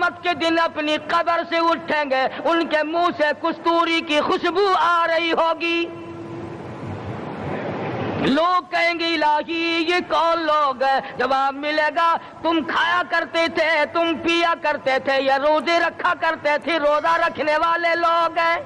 قیامت کے دن اپنی قبر سے اٹھیں گے، ان کے منہ سے کستوری کی خوشبو آ رہی ہوگی. لوگ کہیں گے الہی یہ کون لوگ ہیں؟ جواب ملے گا تم کھایا کرتے تھے، تم پیا کرتے تھے، یا روزے رکھا کرتے تھے، روزہ رکھنے والے لوگ ہیں.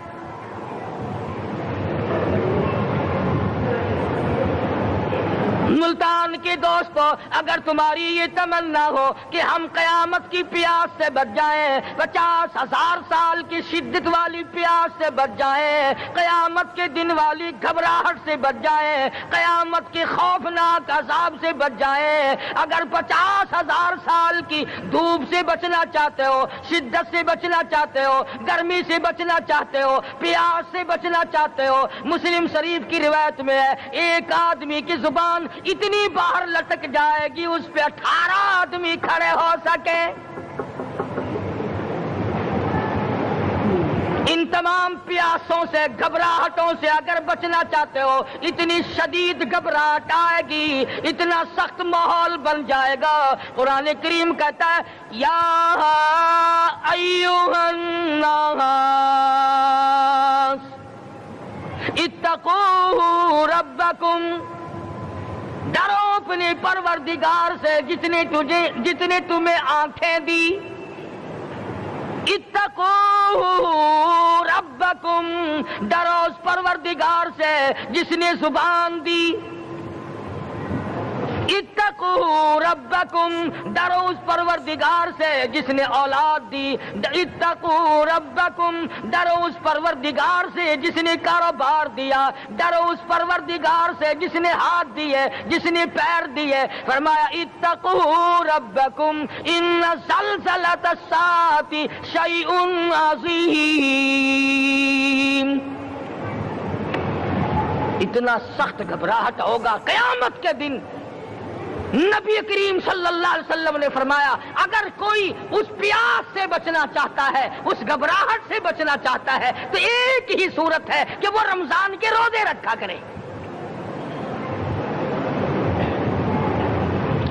ملتان کے دوستو، اگر تمہاری یہ تمنا ہو کہ ہم قیامت کی پیاس سے بچ جائیں، 50,000 سال کی شدت والی پیاس سے بچ جائیں، قیامت کے دن والی گھبراہٹ سے بچ جائیں، قیامت کے خوفناک عذاب سے بچ جائیں، اگر 50,000 سال کی دھوپ سے بچنا چاہتے ہو، شدت سے بچنا چاہتے ہو، گرمی سے بچنا چاہتے ہو، پیاس سے بچنا چاہتے ہو، مسلم شریف کی روایت میں ہے ایک آدمی کی زبان اتنی باہر لٹک جائے گی اس پہ 18 آدمی کھڑے ہو سکے. ان تمام پیاسوں سے، گھبراہٹوں سے اگر بچنا چاہتے ہو، اتنی شدید گھبراہٹ آئے گی، اتنا سخت ماحول بن جائے گا. قرآن کریم کہتا ہے یا ایھا الناس اتقوا ربکم، ڈرو اپنے پروردگار سے جتنے تمہیں آنکھیں دی. اتقوا ربکم، ڈرو اس پروردگار سے جس نے زبان دی. اتقوا ربکم، ڈرو اس پروردگار سے جس نے اولاد دی. اتقوا ربکم، ڈرو اس پروردگار سے جس نے کاروبار دیا. ڈرو اس پروردگار سے جس نے ہاتھ دیے، جس نے پیر دیے. فرمایا اتقوا ربکم ان زلزلۃ الساعۃ شیء عظیم. اتنا سخت گھبراہٹ ہوگا قیامت کے دن. نبی کریم صلی اللہ علیہ وسلم نے فرمایا اگر کوئی اس پیاس سے بچنا چاہتا ہے، اس گھبراہٹ سے بچنا چاہتا ہے، تو ایک ہی صورت ہے کہ وہ رمضان کے روزے رکھا کرے.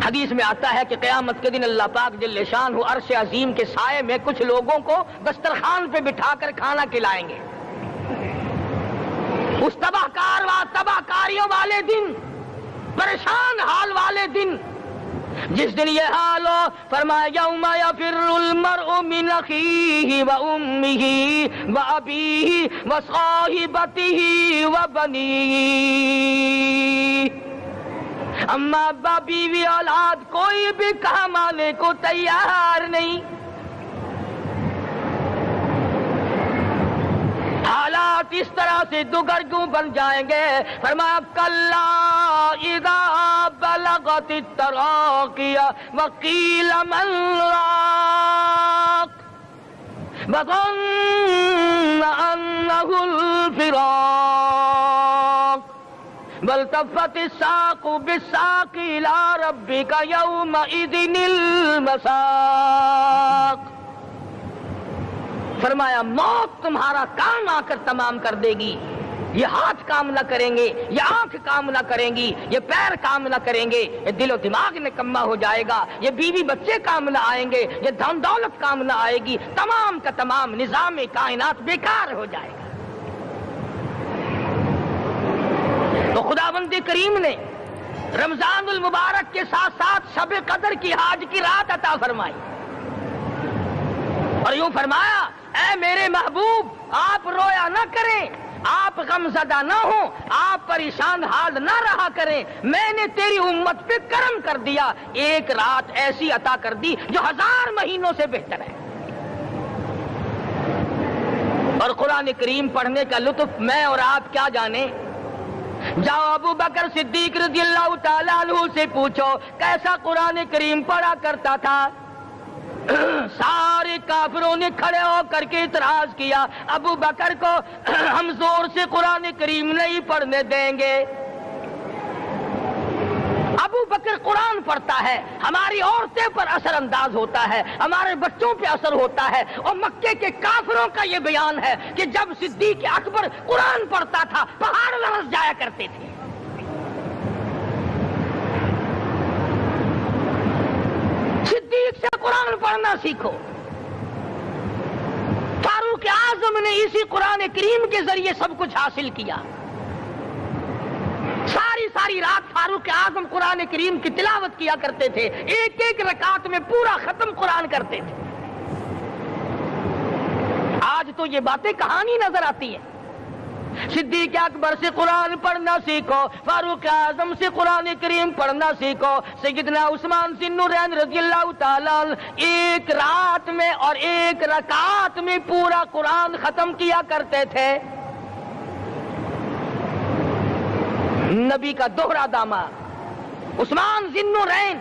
حدیث میں آتا ہے کہ قیامت کے دن اللہ پاک جل شانہ عرش عظیم کے سائے میں کچھ لوگوں کو دسترخوان پہ بٹھا کر کھانا کھلائیں گے. اس تباہ کاریوں والے دن، پریشان حال والے دن، جس دن یہ حال ہو، فرمایا یوم یفر المرء من اخیہ و امہ و ابیہ و صاحبتہ و بنیہ. اما ابا، بیوی، اولاد کوئی بھی کام آنے کو تیار نہیں. حالات اس طرح سے دگرگوں بن جائیں گے. فرمایا کلا اذا بلغت التراقی وقیل من راق وظن انہ الفراق والتفت الساق بالساق الى ربک یومئذ المساق. فرمایا موت تمہارا کام آ کر تمام کر دے گی. یہ ہاتھ کام نہ کریں گے، یہ آنکھ کام نہ کریں گی، یہ پیر کام نہ کریں گے، یہ دل و دماغ نکما ہو جائے گا، یہ بیوی بچے کام نہ آئیں گے، یہ دھن دولت کام نہ آئے گی. تمام کا تمام نظام کائنات بیکار ہو جائے گا. تو خداوند کریم نے رمضان المبارک کے ساتھ ساتھ شب قدر کی حج کی رات عطا فرمائی اور یوں فرمایا اے میرے محبوب آپ رویا نہ کریں، آپ غم زدہ نہ ہوں، آپ پریشان حال نہ رہا کریں. میں نے تیری امت پہ کرم کر دیا، ایک رات ایسی عطا کر دی جو 1000 مہینوں سے بہتر ہے. اور قرآن کریم پڑھنے کا لطف میں اور آپ کیا جانے. جاؤ ابو بکر صدیق رضی اللہ تعالیٰ عنہ سے پوچھو کیسا قرآن کریم پڑھا کرتا تھا. سارے کافروں نے کھڑے ہو کر کے اعتراض کیا ابو بکر کو ہم زور سے قرآن کریم نہیں پڑھنے دیں گے. ابو بکر قرآن پڑھتا ہے، ہماری عورتیں پر اثر انداز ہوتا ہے، ہمارے بچوں پہ اثر ہوتا ہے. اور مکے کے کافروں کا یہ بیان ہے کہ جب صدیق اکبر قرآن پڑھتا تھا پہاڑ لرز جایا کرتے تھے. صدیق سے قرآن پڑھنا سیکھو. اعظم نے اسی قرآن کریم کے ذریعے سب کچھ حاصل کیا. ساری رات فاروق اعظم قرآن کریم کی تلاوت کیا کرتے تھے, ایک ایک رکعت میں پورا ختم قرآن کرتے تھے. آج تو یہ باتیں کہانی نظر آتی ہیں. صدیق اکبر سے قرآن پڑھنا سیکھو, فاروق اعظم سے قرآن کریم پڑھنا سیکھو, سیدنا عثمان ذی النورین رضی اللہ تعالیٰ ایک رات میں اور ایک رکعت میں پورا قرآن ختم کیا کرتے تھے. نبی کا دوہرا داماد عثمان ذی النورین,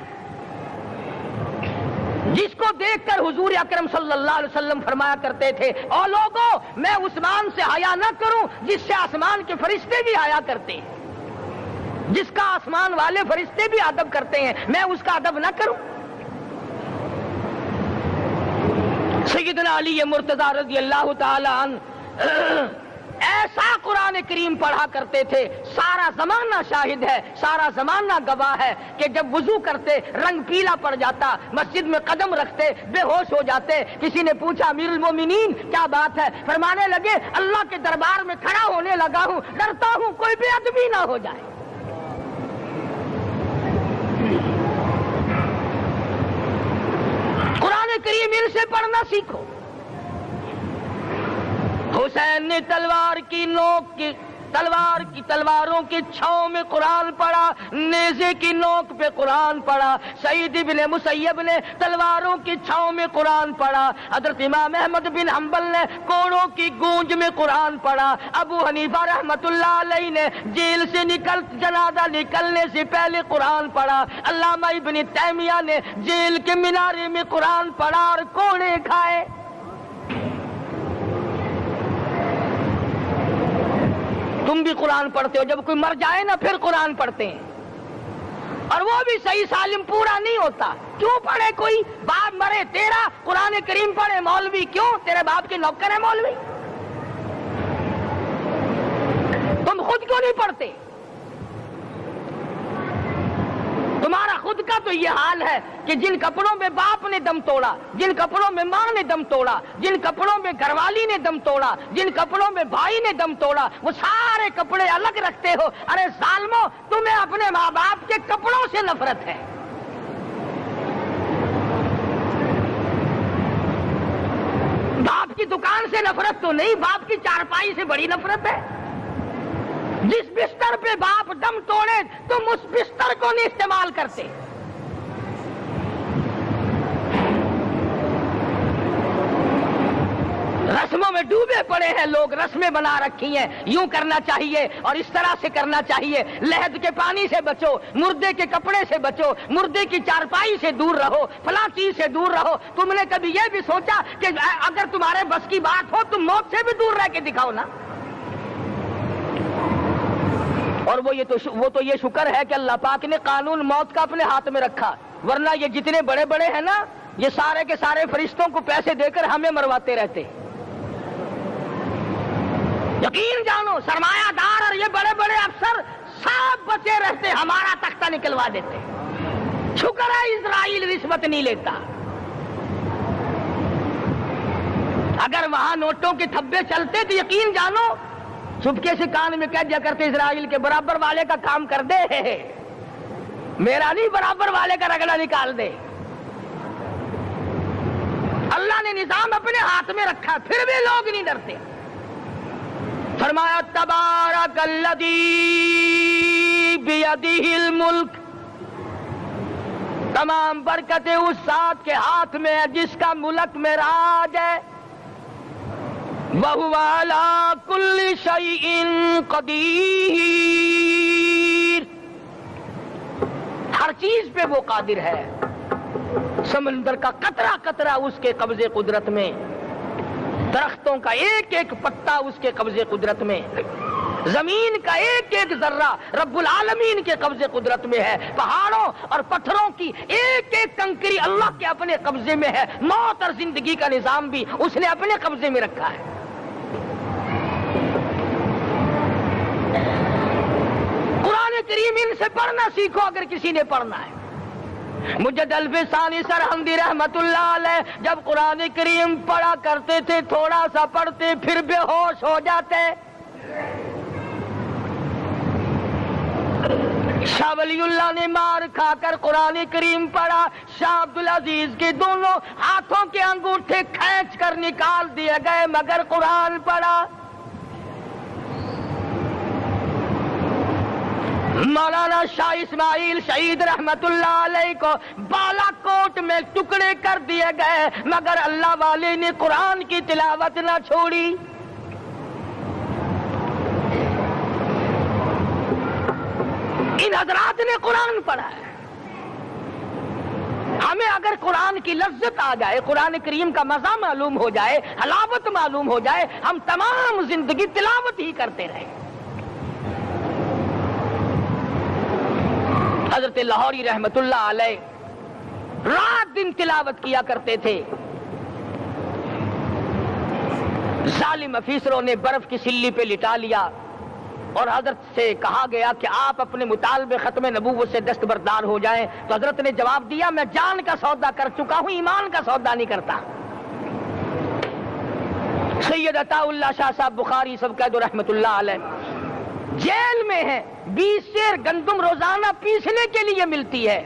جس کو دیکھ کر حضور اکرم صلی اللہ علیہ وسلم فرمایا کرتے تھے, او لوگوں میں عثمان سے حیا نہ کروں جس سے آسمان کے فرشتے بھی حیا کرتے ہیں, جس کا آسمان والے فرشتے بھی ادب کرتے ہیں, میں اس کا ادب نہ کروں. سیدنا علی مرتضی رضی اللہ تعالی عنہ ایسا قرآن کریم پڑھا کرتے تھے, سارا زمانہ شاہد ہے, سارا زمانہ گواہ ہے کہ جب وضو کرتے رنگ پیلا پڑ جاتا, مسجد میں قدم رکھتے بے ہوش ہو جاتے. کسی نے پوچھا امیر المومنین کیا بات ہے؟ فرمانے لگے اللہ کے دربار میں کھڑا ہونے لگا ہوں, ڈرتا ہوں کوئی بے ادبی نہ ہو جائے. قرآن کریم ان سے پڑھنا سیکھو. حسین نے تلواروں کی چھاؤں میں قرآن پڑھا, نیزے کی نوک پہ قرآن پڑھا. سعید بن مسیب نے تلواروں کی چھاؤں میں قرآن پڑھا. حضرت امام احمد بن حنبل نے کوڑوں کی گونج میں قرآن پڑھا. ابو حنیفہ رحمت اللہ علیہ نے جیل سے جنازہ نکلنے سے پہلے قرآن پڑھا. علامہ ابن تیمیہ نے جیل کے مینارے میں قرآن پڑھا اور کوڑے کھائے. تم بھی قرآن پڑھتے ہو, جب کوئی مر جائے نا پھر قرآن پڑھتے ہیں, اور وہ بھی صحیح سالم پورا نہیں ہوتا. کیوں پڑھے؟ کوئی باپ مرے تیرا قرآن کریم پڑھے مولوی, کیوں؟ تیرے باپ کے نوکر ہے مولوی. تم خود کیوں نہیں پڑھتے؟ تمہارا خود کا تو یہ حال ہے کہ جن کپڑوں میں باپ نے دم توڑا, جن کپڑوں میں ماں نے دم توڑا, جن کپڑوں میں گھر والی نے دم توڑا, جن کپڑوں میں بھائی نے دم توڑا, وہ سارے کپڑے الگ رکھتے ہو. ارے ظالمو, تمہیں اپنے ماں باپ کے کپڑوں سے نفرت ہے. باپ کی دکان سے نفرت تو نہیں, باپ کی چارپائی سے بڑی نفرت ہے. جس بستر پہ باپ دم توڑے تم اس بستر کو نہیں استعمال کرتے. رسموں میں ڈوبے پڑے ہیں لوگ, رسمیں بنا رکھی ہیں, یوں کرنا چاہیے اور اس طرح سے کرنا چاہیے. لہد کے پانی سے بچو, مردے کے کپڑے سے بچو, مردے کی چارپائی سے دور رہو, فلاں چیز سے دور رہو. تم نے کبھی یہ بھی سوچا کہ اگر تمہارے بس کی بات ہو تم موت سے بھی دور رہ کے دکھاؤ نا. اور وہ تو یہ شکر ہے کہ اللہ پاک نے قانون موت کا اپنے ہاتھ میں رکھا, ورنہ یہ جتنے بڑے بڑے ہیں نا, یہ سارے کے سارے فرشتوں کو پیسے دے کر ہمیں مرواتے رہتے. یقین جانو, سرمایہ دار اور یہ بڑے بڑے افسر سب بچے رہتے, ہمارا تختہ نکلوا دیتے. شکر ہے اسرائیل رشوت نہیں لیتا. اگر وہاں نوٹوں کے تھبے چلتے تو یقین جانو چپکے سے کان میں کہہ دیا کرتے اسرائیل کے برابر والے کا کام کر دے, میرا نہیں برابر والے کا رگڑا نکال دے. اللہ نے نظام اپنے ہاتھ میں رکھا, پھر بھی لوگ نہیں ڈرتے. فرمایا تبارک الذی بیدہ الملک, تمام برکتیں اس ذات کے ہاتھ میں ہے جس کا ملک میں راج ہے. وَهُوَ عَلَى كُلِّ شَيْءٍ قَدِيرٌ, ہر چیز پہ وہ قادر ہے. سمندر کا قطرہ قطرہ اس کے قبضے قدرت میں, درختوں کا ایک ایک پتا اس کے قبضے قدرت میں, زمین کا ایک ایک ذرہ رب العالمین کے قبضے قدرت میں ہے. پہاڑوں اور پتھروں کی ایک ایک کنکری اللہ کے اپنے قبضے میں ہے. موت اور زندگی کا نظام بھی اس نے اپنے قبضے میں رکھا ہے. قرآن کریم ان سے پڑھنا سیکھو اگر کسی نے پڑھنا ہے. مجد الفسانی سرہندی رحمت اللہ علیہ جب قرآن کریم پڑھا کرتے تھے تھوڑا سا پڑھتے پھر بے ہوش ہو جاتے. شاہ ولی اللہ نے مار کھا کر قرآن کریم پڑھا. شاہ عبدالعزیز کے دونوں ہاتھوں کے انگوٹھے کھینچ کر نکال دیے گئے مگر قرآن پڑھا. مولانا شاہ اسماعیل شہید رحمت اللہ علیہ کو بالا کوٹ میں ٹکڑے کر دیے گئے مگر اللہ والے نے قرآن کی تلاوت نہ چھوڑی. ان حضرات نے قرآن پڑھا ہے. ہمیں اگر قرآن کی لذت آ جائے, قرآن کریم کا مزہ معلوم ہو جائے, حلاوت معلوم ہو جائے, ہم تمام زندگی تلاوت ہی کرتے رہیں. حضرت لاہوری رحمت اللہ علیہ رات دن تلاوت کیا کرتے تھے. ظالم افیسروں نے برف کی سلی پہ لٹا لیا اور حضرت سے کہا گیا کہ آپ اپنے مطالبے ختم نبوت سے دستبردار ہو جائیں. تو حضرت نے جواب دیا میں جان کا سودا کر چکا ہوں, ایمان کا سودا نہیں کرتا. سید عطا اللہ شاہ صاحب بخاری سب قید رحمت اللہ علیہ جیل میں ہیں. 20 سیر گندم روزانہ پیسنے کے لیے ملتی ہے.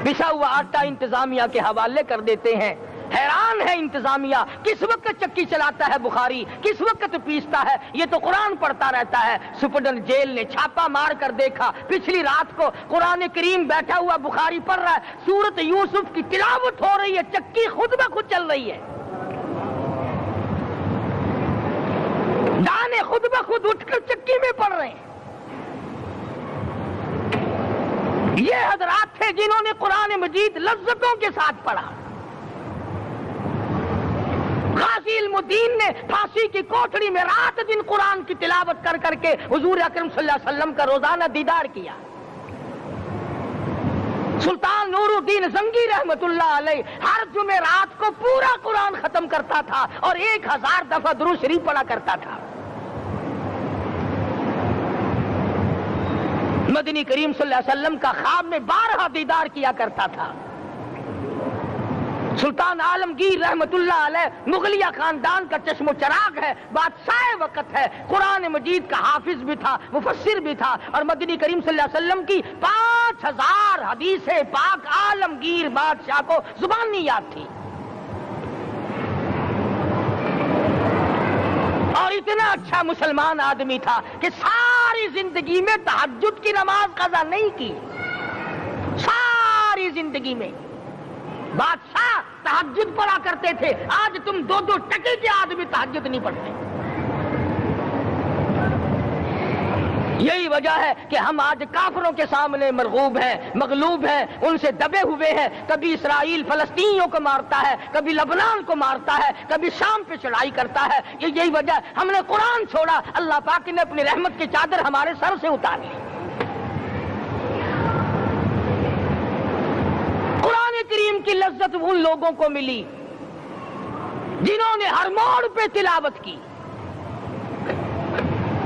پسا ہوا آٹا انتظامیہ کے حوالے کر دیتے ہیں. حیران ہے انتظامیہ, کس وقت چکی چلاتا ہے بخاری, کس وقت پیستا ہے, یہ تو قرآن پڑھتا رہتا ہے. سپرڈنٹ جیل نے چھاپا مار کر دیکھا, پچھلی رات کو قرآن کریم بیٹھا ہوا بخاری پڑھ رہا ہے, سورت یوسف کی تلاوت ہو رہی ہے, چکی خود بخود چل رہی ہے, دانے خود بخود اٹھ کر چکی میں پڑھ رہے ہیں. یہ حضرات تھے جنہوں نے قرآن مجید لذتوں کے ساتھ پڑھا. غازی علم الدین نے پھانسی کی کوٹڑی میں رات دن قرآن کی تلاوت کر کر کے حضور اکرم صلی اللہ علیہ وسلم کا روزانہ دیدار کیا. سلطان نور الدین زنگی رحمت اللہ علیہ ہر جمعرات کو پورا قرآن ختم کرتا تھا اور 1000 دفعہ درود شریف پڑھا کرتا تھا. مدنی کریم صلی اللہ علیہ وسلم کا خواب میں 12 دیدار کیا کرتا تھا. سلطان عالمگیر رحمت اللہ علیہ مغلیہ خاندان کا چشم و چراغ ہے, بادشاہ وقت ہے, قرآن مجید کا حافظ بھی تھا, مفسر بھی تھا, اور مدنی کریم صلی اللہ علیہ وسلم کی 5000 حدیث پاک عالمگیر بادشاہ کو زبانی یاد تھی. اور اتنا اچھا مسلمان آدمی تھا کہ ساری زندگی میں تہجد کی نماز قضا نہیں کی. ساری زندگی میں بادشاہ تہجد پڑھا کرتے تھے. آج تم 2 ٹکے کے آدمی تہجد نہیں پڑھتے. یہی وجہ ہے کہ ہم آج کافروں کے سامنے مرغوب ہیں, مغلوب ہیں, ان سے دبے ہوئے ہیں. کبھی اسرائیل فلسطینیوں کو مارتا ہے, کبھی لبنان کو مارتا ہے, کبھی شام پہ چڑھائی کرتا ہے. یہی وجہ, ہم نے قرآن چھوڑا, اللہ پاک نے اپنی رحمت کی چادر ہمارے سر سے اتاری. قرآن کریم کی لذت ان لوگوں کو ملی جنہوں نے ہر موڑ پہ تلاوت کی.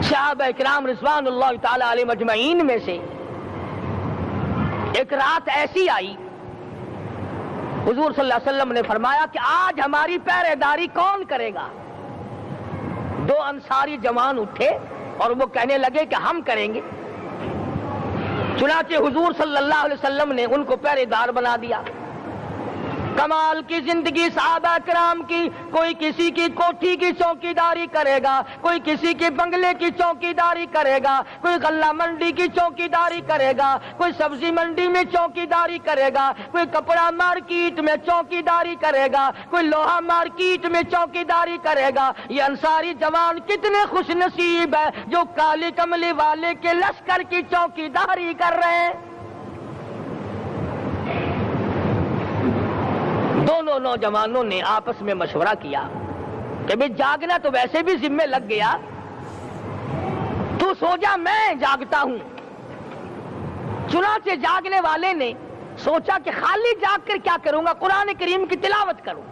صحابہ اکرام رضوان اللہ تعالی علیہ مجمعین میں سے ایک رات ایسی آئی, حضور صلی اللہ علیہ وسلم نے فرمایا کہ آج ہماری پہرے داری کون کرے گا. 2 انصاری جوان اٹھے اور وہ کہنے لگے کہ ہم کریں گے. چنانچہ حضور صلی اللہ علیہ وسلم نے ان کو پہرے دار بنا دیا. کمال کی زندگی صحابہ کرام کی. کوئی کسی کی کوٹھی کی چوکی داری کرے گا, کوئی کسی کے بنگلے کی چوکی داری کرے گا, کوئی غلہ منڈی کی چوکی داری کرے گا, کوئی سبزی منڈی میں چوکی داری کرے گا, کوئی کپڑا مارکیٹ میں چوکی داری کرے گا, کوئی لوہا مارکیٹ میں چوکی داری کرے گا. یہ انصاری جوان کتنے خوش نصیب ہے جو کالی کملی والے کے لشکر کی چوکی داری کر رہے ہیں. دونوں نوجوانوں نے آپس میں مشورہ کیا کہ بھئی جاگنا تو ویسے بھی ذمہ لگ گیا, تو سو جا, میں جاگتا ہوں. چنانچہ جاگنے والے نے سوچا کہ خالی جاگ کر کیا کروں گا, قرآن کریم کی تلاوت کروں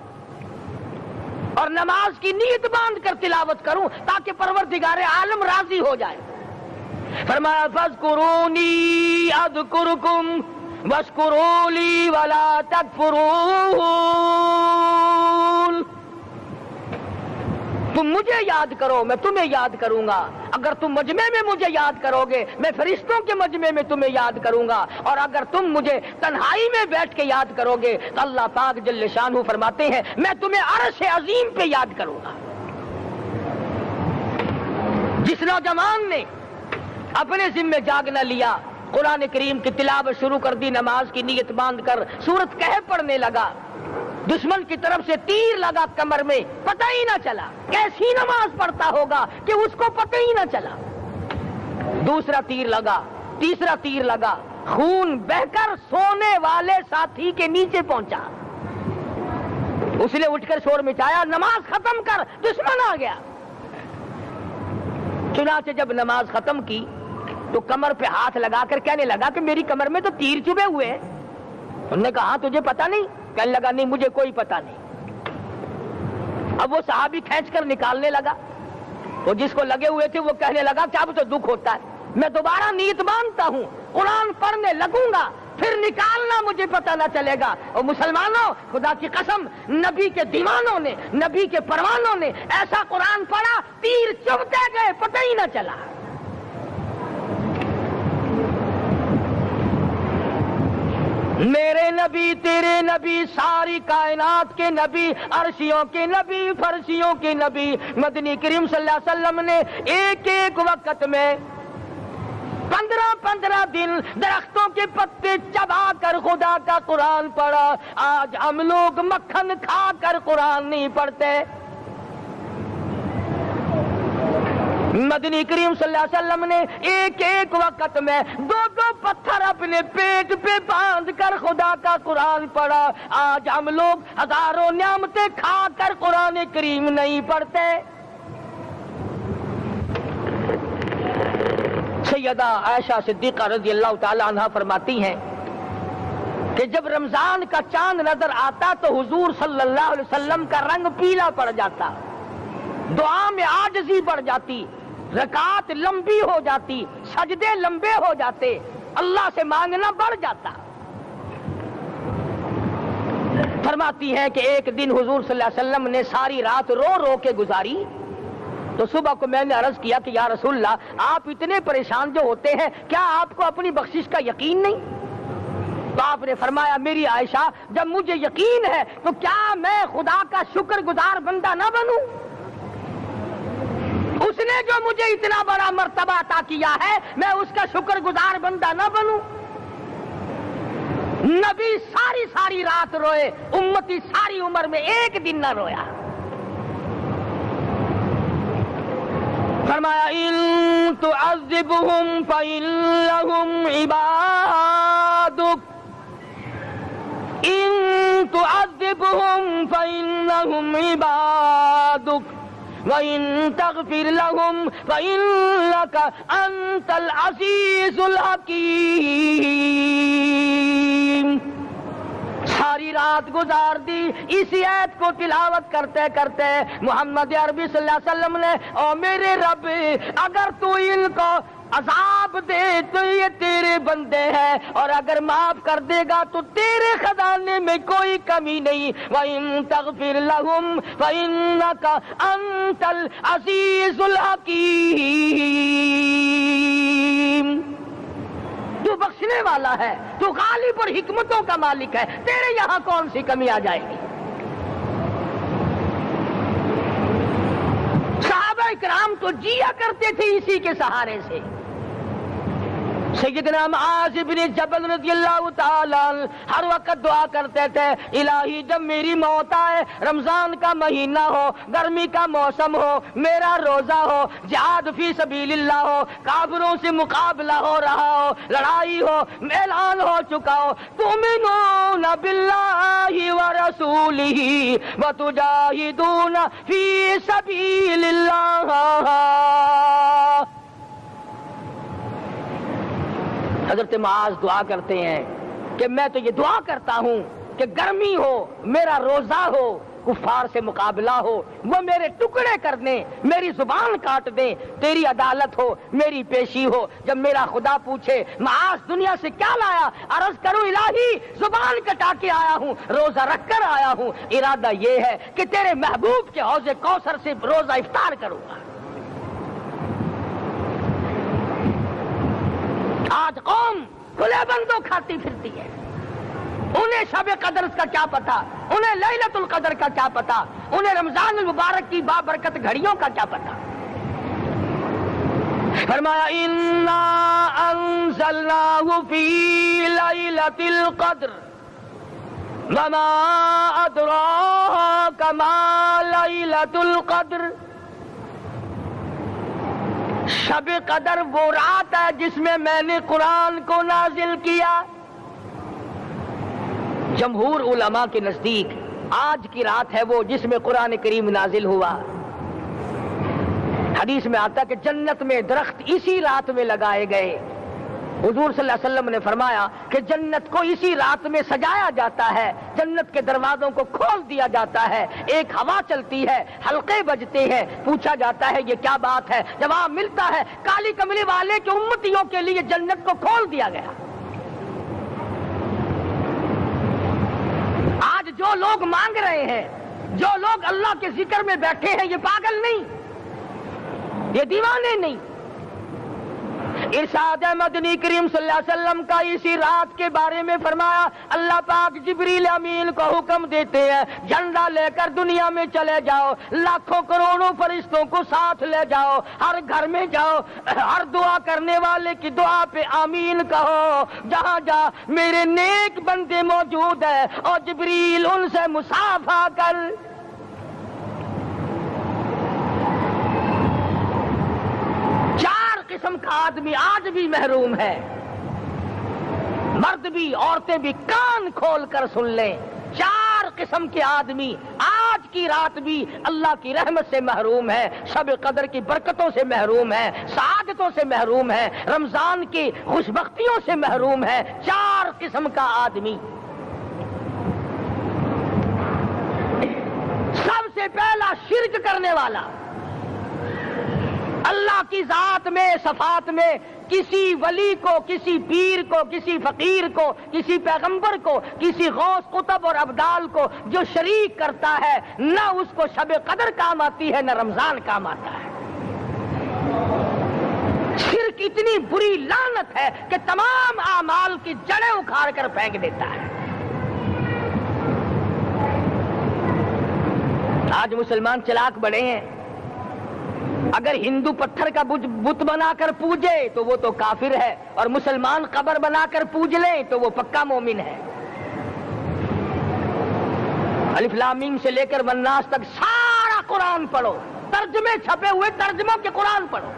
اور نماز کی نیت باندھ کر تلاوت کروں تاکہ پروردگار عالم راضی ہو جائے. فرمایا فاذکرونی اذکرکم, وَاشْكُرُوا لِي وَلَا تَكْفُرُونَ. تم مجھے یاد کرو میں تمہیں یاد کروں گا. اگر تم مجمع میں مجھے یاد کرو گے میں فرشتوں کے مجمع میں تمہیں یاد کروں گا. اور اگر تم مجھے تنہائی میں بیٹھ کے یاد کرو گے تو اللہ پاک جل شانہ فرماتے ہیں میں تمہیں عرش عظیم پہ یاد کروں گا. جس نوجوان نے اپنے ذمہ جاگ نہ لیا, قرآن کریم کی تلاوت شروع کر دی, نماز کی نیت باندھ کر سورت کہف پڑھنے لگا, دشمن کی طرف سے تیر لگا کمر میں, پتہ ہی نہ چلا. کیسی نماز پڑھتا ہوگا کہ اس کو پتہ ہی نہ چلا. دوسرا تیر لگا, تیسرا تیر لگا, خون بہ کر سونے والے ساتھی کے نیچے پہنچا. اس نے اٹھ کر شور مچایا نماز ختم کر دشمن آ گیا. چنانچہ جب نماز ختم کی تو کمر پہ ہاتھ لگا کر کہنے لگا کہ میری کمر میں تو تیر چبھے ہوئے ہیں. انہوں نے کہا تجھے پتہ نہیں؟ کہنے لگا نہیں مجھے کوئی پتہ نہیں. اب وہ صحابی کھینچ کر نکالنے لگا. وہ جس کو لگے ہوئے تھے وہ کہنے لگا کہ اب تو دکھ ہوتا ہے, میں دوبارہ نیت باندھتا ہوں, قرآن پڑھنے لگوں گا, پھر نکالنا مجھے پتہ نہ چلے گا. اور مسلمانوں خدا کی قسم نبی کے دیوانوں نے, نبی کے پروانوں نے ایسا قرآن پڑھا تیر چبھتے گئے پتہ ہی نہ چلا. میرے نبی تیرے نبی ساری کائنات کے نبی, عرشیوں کے نبی, فرشیوں کے نبی مدنی کریم صلی اللہ علیہ وسلم نے ایک ایک وقت میں 15 دن درختوں کے پتے چبا کر خدا کا قرآن پڑھا. آج ہم لوگ مکھن کھا کر قرآن نہیں پڑھتے. مدنی کریم صلی اللہ علیہ وسلم نے ایک ایک وقت میں 2 پتھر اپنے پیٹ پہ باندھ کر خدا کا قرآن پڑھا. آج ہم لوگ ہزاروں نعمتیں کھا کر قرآن کریم نہیں پڑھتے. سیدہ عائشہ صدیقہ رضی اللہ تعالی عنہ فرماتی ہیں کہ جب رمضان کا چاند نظر آتا تو حضور صلی اللہ علیہ وسلم کا رنگ پیلا پڑ جاتا, دعا میں عاجزی بڑھ جاتی, رکعت لمبی ہو جاتی, سجدے لمبے ہو جاتے, اللہ سے مانگنا بڑھ جاتا. فرماتی ہیں کہ ایک دن حضور صلی اللہ علیہ وسلم نے ساری رات رو رو کے گزاری. تو صبح کو میں نے عرض کیا کہ یا رسول اللہ آپ اتنے پریشان جو ہوتے ہیں کیا آپ کو اپنی بخشش کا یقین نہیں؟ تو آپ نے فرمایا میری عائشہ جب مجھے یقین ہے تو کیا میں خدا کا شکر گزار بندہ نہ بنوں؟ اس نے جو مجھے اتنا بڑا مرتبہ عطا کیا ہے میں اس کا شکر گزار بندہ نہ بنوں؟ نبی ساری رات روئے, امتی ساری عمر میں ایک دن نہ رویا. فرمایا ان تعذبهم فإنهم عبادك, ان تعذبهم فإنهم عبادك وَإِن تَغْفِرْ لَهُمْ فَإِنَّكَ أَنْتَ الْعَزِيزُ الْحَكِيمُ. ساری رات گزار دی اسی آیت کو تلاوت کرتے کرتے. محمد عربی صلی اللہ علیہ وسلم نے او میرے رب اگر تو ان کو عذاب دے تو یہ تیرے بندے ہیں, اور اگر معاف کر دے گا تو تیرے خزانے میں کوئی کمی نہیں. وَإِن تَغْفِرْ لَهُمْ فَإِنَّكَ أَنْتَ الْعَزِيزُ الْحَكِيمُ. تو بخشنے والا ہے, تو غالب اور حکمتوں کا مالک ہے, تیرے یہاں کون سی کمی آ جائے گی؟ صحابہ کرام تو جیا کرتے تھے اسی کے سہارے سے. سیدنا معاذ بن جبل رضی اللہ تعالیٰ ہر وقت دعا کرتے تھے الہی جب میری موت آئے, رمضان کا مہینہ ہو, گرمی کا موسم ہو, میرا روزہ ہو, جہاد فی سبیل اللہ ہو, کافروں سے مقابلہ ہو رہا ہو, لڑائی ہو, اعلان ہو چکا ہو, تؤمنون باللہ ورسولہ وتجاہدون فی سبیل اللہ. حضرت معاذ دعا کرتے ہیں کہ میں تو یہ دعا کرتا ہوں کہ گرمی ہو, میرا روزہ ہو, کفار سے مقابلہ ہو، وہ میرے ٹکڑے کر دیں، میری زبان کاٹ دیں، تیری عدالت ہو، میری پیشی ہو۔ جب میرا خدا پوچھے معاذ دنیا سے کیا لایا، عرض کروں الہی زبان کٹا کے آیا ہوں، روزہ رکھ کر آیا ہوں، ارادہ یہ ہے کہ تیرے محبوب کے حوض کوثر سے روزہ افطار کروں گا۔ آج قوم کھلے بندوں کھاتی پھرتی ہے، انہیں شب قدر کا کیا پتا، انہیں لیلۃ القدر کا کیا پتا، انہیں رمضان المبارک کی بابرکت گھڑیوں کا کیا پتا۔ فرمایا انا انزلناہ فی لیلۃ القدر وما ادراک ما لیلۃ القدر۔ شب قدر وہ رات ہے جس میں میں نے قرآن کو نازل کیا۔ جمہور علماء کے نزدیک آج کی رات ہے وہ جس میں قرآن کریم نازل ہوا۔ حدیث میں آتا ہے کہ جنت میں درخت اسی رات میں لگائے گئے۔ حضور صلی اللہ علیہ وسلم نے فرمایا کہ جنت کو اسی رات میں سجایا جاتا ہے، جنت کے دروازوں کو کھول دیا جاتا ہے، ایک ہوا چلتی ہے، حلقے بجتے ہیں، پوچھا جاتا ہے یہ کیا بات ہے، جواب ملتا ہے کالی کملی والے کے امتیوں کے لیے جنت کو کھول دیا گیا۔ آج جو لوگ مانگ رہے ہیں، جو لوگ اللہ کے ذکر میں بیٹھے ہیں، یہ پاگل نہیں، یہ دیوانے نہیں۔ ارشاد مدنی کریم صلی اللہ علیہ وسلم کا اسی رات کے بارے میں فرمایا اللہ پاک جبریل امین کو حکم دیتے ہیں جھنڈا لے کر دنیا میں چلے جاؤ، لاکھوں کروڑوں فرشتوں کو ساتھ لے جاؤ، ہر گھر میں جاؤ، ہر دعا کرنے والے کی دعا پہ آمین کہو، جہاں جا میرے نیک بندے موجود ہیں اور جبریل ان سے مصافحہ کر۔ قسم کا آدمی آج بھی محروم ہے، مرد بھی عورتیں بھی کان کھول کر سن لیں، 4 قسم کے آدمی آج کی رات بھی اللہ کی رحمت سے محروم ہے، شب قدر کی برکتوں سے محروم ہے، سعادتوں سے محروم ہے، رمضان کی خوشبختیوں سے محروم ہے۔ 4 قسم کا آدمی۔ سب سے پہلا شرک کرنے والا، اللہ کی ذات میں صفات میں کسی ولی کو، کسی پیر کو، کسی فقیر کو، کسی پیغمبر کو، کسی غوث قطب اور ابدال کو جو شریک کرتا ہے، نہ اس کو شب قدر کام آتی ہے، نہ رمضان کام آتا ہے۔ شرک اتنی بری لعنت ہے کہ تمام اعمال کی جڑیں اکھاڑ کر پھینک دیتا ہے۔ آج مسلمان چلاک بڑے ہیں، اگر ہندو پتھر کا بت بنا کر پوجے تو وہ تو کافر ہے، اور مسلمان قبر بنا کر پوج لیں تو وہ پکا مومن ہے۔ الف لام میم سے لے کر والناس تک سارا قرآن پڑھو، ترجمے چھپے ہوئے ترجموں کے قرآن پڑھو۔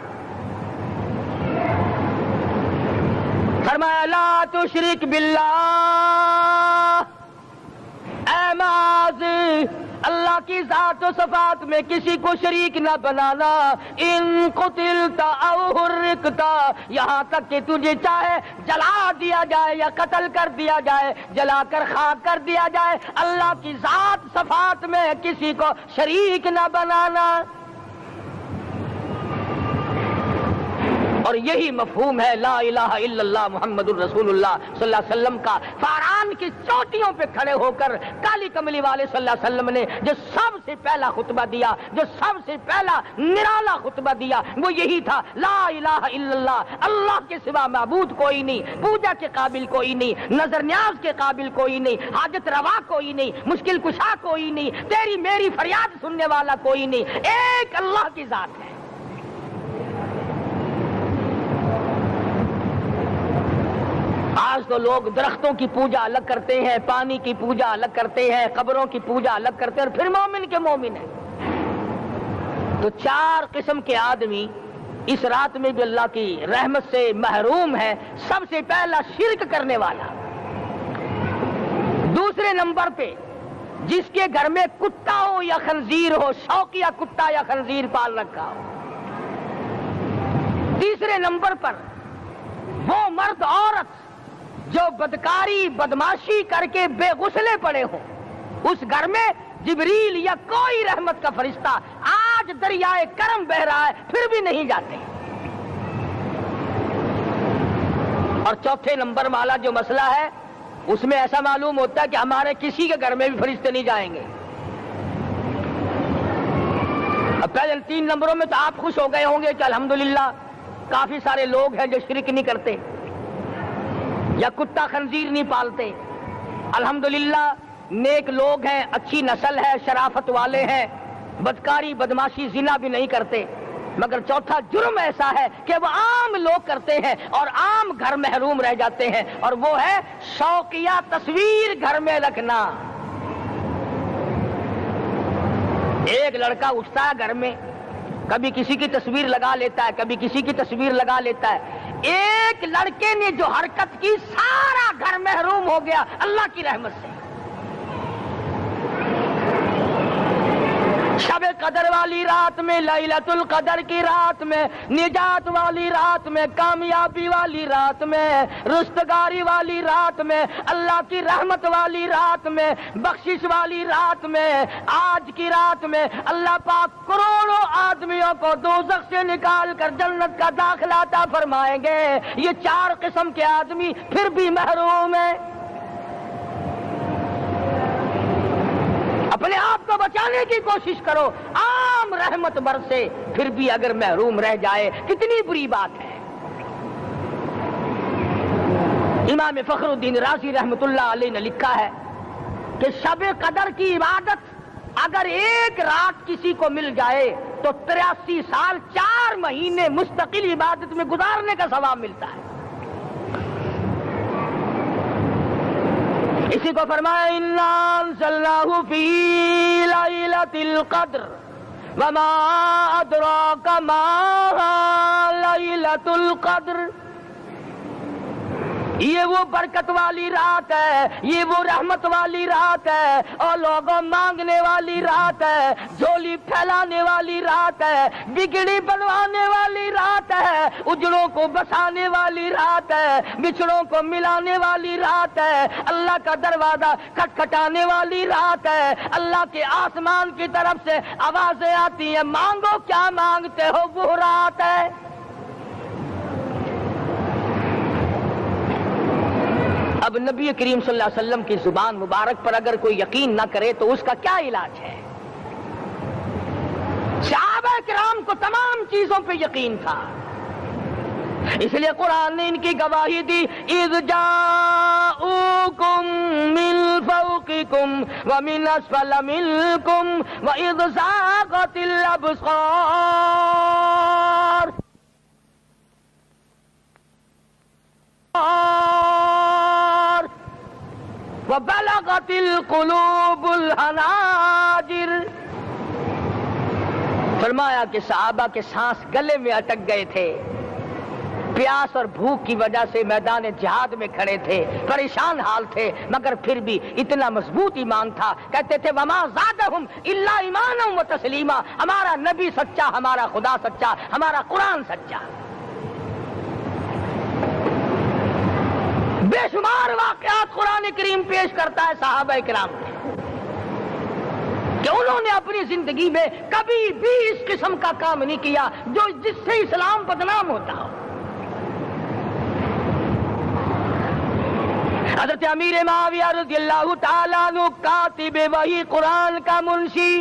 فرمایا لا تشرک باللہ، اے معاذ اللہ کی ذات و صفات میں کسی کو شریک نہ بنانا۔ ان قتلت او حرقت، یہاں تک کہ تجھے چاہے جلا دیا جائے یا قتل کر دیا جائے، جلا کر خاک کر دیا جائے، اللہ کی ذات صفات میں کسی کو شریک نہ بنانا۔ اور یہی مفہوم ہے لا الہ الا اللہ محمد الرسول اللہ صلی اللہ علیہ وسلم کا۔ فاران کی چوٹیوں پہ کھڑے ہو کر کالی کملی والے صلی اللہ علیہ وسلم نے جو سب سے پہلا خطبہ دیا، جو سب سے پہلا نرالا خطبہ دیا، وہ یہی تھا لا الہ الا اللہ، اللہ کے سوا معبود کوئی نہیں، پوجا کے قابل کوئی نہیں، نظر نیاز کے قابل کوئی نہیں، حاجت روا کوئی نہیں، مشکل کشا کوئی نہیں، تیری میری فریاد سننے والا کوئی نہیں، ایک اللہ کی ذات ہے۔ آج تو لوگ درختوں کی پوجا الگ کرتے ہیں، پانی کی پوجا الگ کرتے ہیں، قبروں کی پوجا الگ کرتے ہیں، اور پھر مومن کے مومن ہیں۔ تو 4 قسم کے آدمی اس رات میں بھی اللہ کی رحمت سے محروم ہے۔ سب سے پہلا شرک کرنے والا، دوسرے نمبر پہ جس کے گھر میں کتا ہو یا خنزیر ہو، شوقیہ کتا یا خنزیر پال رکھا ہو، تیسرے نمبر پر وہ مرد عورت جو بدکاری بدماشی کر کے بے غسلے پڑے ہوں، اس گھر میں جبریل یا کوئی رحمت کا فرشتہ آج دریائے کرم بہ رہا ہے پھر بھی نہیں جاتے. اور چوتھے نمبر والا جو مسئلہ ہے اس میں ایسا معلوم ہوتا ہے کہ ہمارے کسی کے گھر میں بھی فرشتے نہیں جائیں گے. اب پہلے 3 نمبروں میں تو آپ خوش ہو گئے ہوں گے کہ الحمدللہ کافی سارے لوگ ہیں جو شرک نہیں کرتے یا کتا خنزیر نہیں پالتے. الحمدللہ نیک لوگ ہیں، اچھی نسل ہے، شرافت والے ہیں، بدکاری بدماشی زنا بھی نہیں کرتے. مگر چوتھا جرم ایسا ہے کہ وہ عام لوگ کرتے ہیں اور عام گھر محروم رہ جاتے ہیں، اور وہ ہے شوقیہ تصویر گھر میں رکھنا. ایک لڑکا اٹھتا ہے گھر میں، کبھی کسی کی تصویر لگا لیتا ہے، کبھی کسی کی تصویر لگا لیتا ہے. ایک لڑکے نے جو حرکت کی سارا گھر محروم ہو گیا اللہ کی رحمت سے. شب قدر والی رات میں، لیلۃ القدر کی رات میں، نجات والی رات میں، کامیابی والی رات میں، رستگاری والی رات میں، اللہ کی رحمت والی رات میں، بخشش والی رات میں، آج کی رات میں اللہ پاک کروڑوں آدمیوں کو دوزخ سے نکال کر جنت کا داخلہ عطا فرمائیں گے. یہ 4 قسم کے آدمی پھر بھی محروم ہیں. اپنے آپ کو بچانے کی کوشش کرو. عام رحمت برسے پھر بھی اگر محروم رہ جائے کتنی بری بات ہے. امام فخر الدین رازی رحمت اللہ علیہ نے لکھا ہے کہ شب قدر کی عبادت اگر ایک رات کسی کو مل جائے تو 83 سال 4 مہینے مستقل عبادت میں گزارنے کا ثواب ملتا ہے. اسی کو فرمایا انا انزلناہ فی لیلۃ القدر وما ادراک ما لیلۃ القدر. یہ وہ برکت والی رات ہے، یہ وہ رحمت والی رات ہے، اور لوگوں مانگنے والی رات ہے، جھولی پھیلانے والی رات ہے، بگڑی بنوانے والی رات ہے، اجڑوں کو بسانے والی رات ہے، بچھڑوں کو ملانے والی رات ہے، اللہ کا دروازہ کھٹکھٹانے والی رات ہے. اللہ کے آسمان کی طرف سے آوازیں آتی ہیں مانگو کیا مانگتے ہو، وہ رات ہے. اب نبی کریم صلی اللہ علیہ وسلم کی زبان مبارک پر اگر کوئی یقین نہ کرے تو اس کا کیا علاج ہے؟ صحابہ کرام کو تمام چیزوں پہ یقین تھا، اس لیے قرآن نے ان کی گواہی دی اذ جاؤکم من فوقکم ومن اسفل منکم واذ زاغت الابصار وبلغت القلوب الحناجر. فرمایا کہ صحابہ کے سانس گلے میں اٹک گئے تھے، پیاس اور بھوک کی وجہ سے میدان جہاد میں کھڑے تھے، پریشان حال تھے، مگر پھر بھی اتنا مضبوط ایمان تھا. کہتے تھے وما زادہم الا ایمانا و تسلیما. ہمارا نبی سچا، ہمارا خدا سچا، ہمارا قرآن سچا. بے شمار واقعات قرآن کریم پیش کرتا ہے صحابہ کرام کہ انہوں نے اپنی زندگی میں کبھی بھی اس قسم کا کام نہیں کیا جو جس سے اسلام بدنام ہوتا ہو. حضرت امیر معاویہ رضی اللہ تعالیٰ عنہ کاتب وحی قرآن کا منشی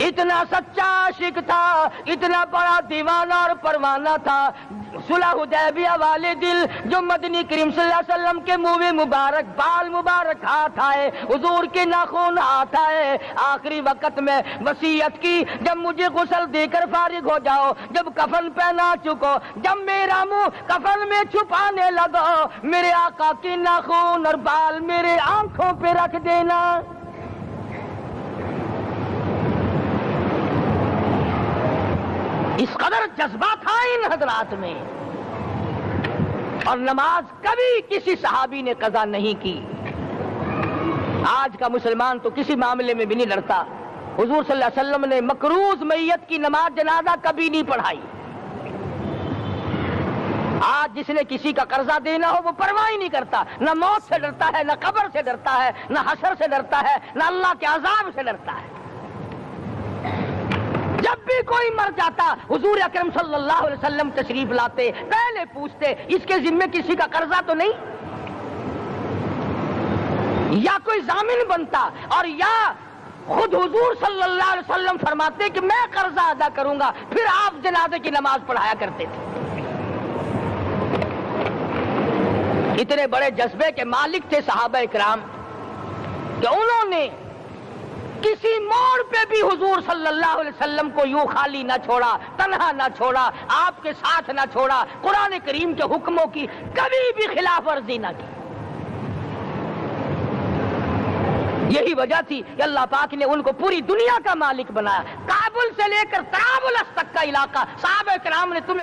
اتنا سچا عاشق تھا، اتنا بڑا دیوانہ اور پروانہ تھا. صلح حدیبیہ والے دل جو مدنی کریم صلی اللہ علیہ وسلم کے منہ مبارک بال مبارک ہاتھ آئے، حضور کے ناخن ہاتھ آئے، آخری وقت میں وصیت کی جب مجھے غسل دے کر فارغ ہو جاؤ، جب کفن پہنا چکو، جب میرا منہ کفن میں چھپانے لگو، میرے آقا کے ناخن اور بال میرے آنکھوں پہ رکھ دینا. اس قدر جذبہ تھا ان حضرات میں. اور نماز کبھی کسی صحابی نے قضا نہیں کی. آج کا مسلمان تو کسی معاملے میں بھی نہیں لڑتا. حضور صلی اللہ علیہ وسلم نے مکروز میت کی نماز جنازہ کبھی نہیں پڑھائی. آج جس نے کسی کا قرضہ دینا ہو وہ پرواہ ہی نہیں کرتا، نہ موت سے ڈرتا ہے، نہ قبر سے ڈرتا ہے، نہ حشر سے ڈرتا ہے، نہ اللہ کے عذاب سے ڈرتا ہے۔ جب بھی کوئی مر جاتا حضور اکرم صلی اللہ علیہ وسلم تشریف لاتے، پہلے پوچھتے اس کے ذمے کسی کا قرضہ تو نہیں، یا کوئی ضامن بنتا، اور یا خود حضور صلی اللہ علیہ وسلم فرماتے کہ میں قرضہ ادا کروں گا، پھر آپ جنازے کی نماز پڑھایا کرتے تھے۔ اتنے بڑے جذبے کے مالک تھے صحابہ کرام کہ انہوں نے کسی موڑ پہ بھی حضور صلی اللہ علیہ وسلم کو یوں خالی نہ چھوڑا، تنہا نہ چھوڑا، آپ کے ساتھ نہ چھوڑا، قرآن کریم کے حکموں کی کبھی بھی خلاف ورزی نہ کی۔ یہی وجہ تھی کہ اللہ پاک نے ان کو پوری دنیا کا مالک بنایا، کابل سے لے کر طرابلس تک کا علاقہ صحابہ کرام نے تمہیں